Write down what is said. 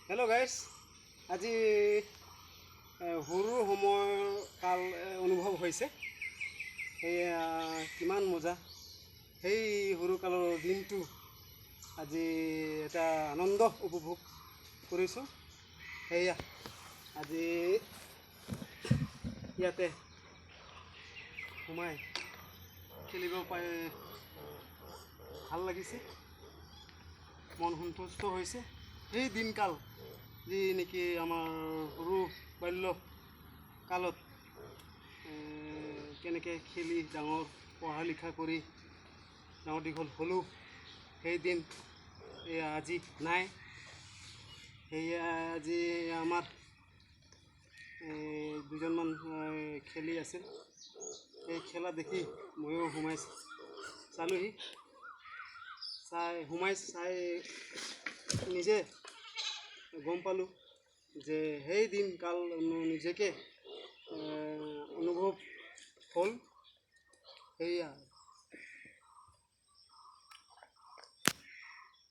Hello' guys, আজি সৰুৰ সময় কাল অনুভৱ হৈছে। সেয়া কিমান মজা সেই সৰুকালৰ দিনটো আজি এটা আনন্দ উপভোগ কৰিছোঁ। সেয়া আজি ইয়াতে সোমাই খেলিব পাই ভাল লাগিছে, মন সন্তুষ্ট হৈছে। সেই দিনকাল যি নেকি আমাৰ সৰু বাল্য কালত কেনেকৈ খেলি ডাঙৰ পঢ়া লিখা কৰি ডাঙৰ দীঘল হ'লোঁ, সেই দিন এয়া আজি নাই। সেয়া আজি আমাৰ দুজনমান খেলি আছিল। এই খেলা দেখি ময়ো চালোঁহি, চাই নিজে গম পালোঁ যে সেই দিনকাল নিজকে অনুভৱ হ'ল। সেয়া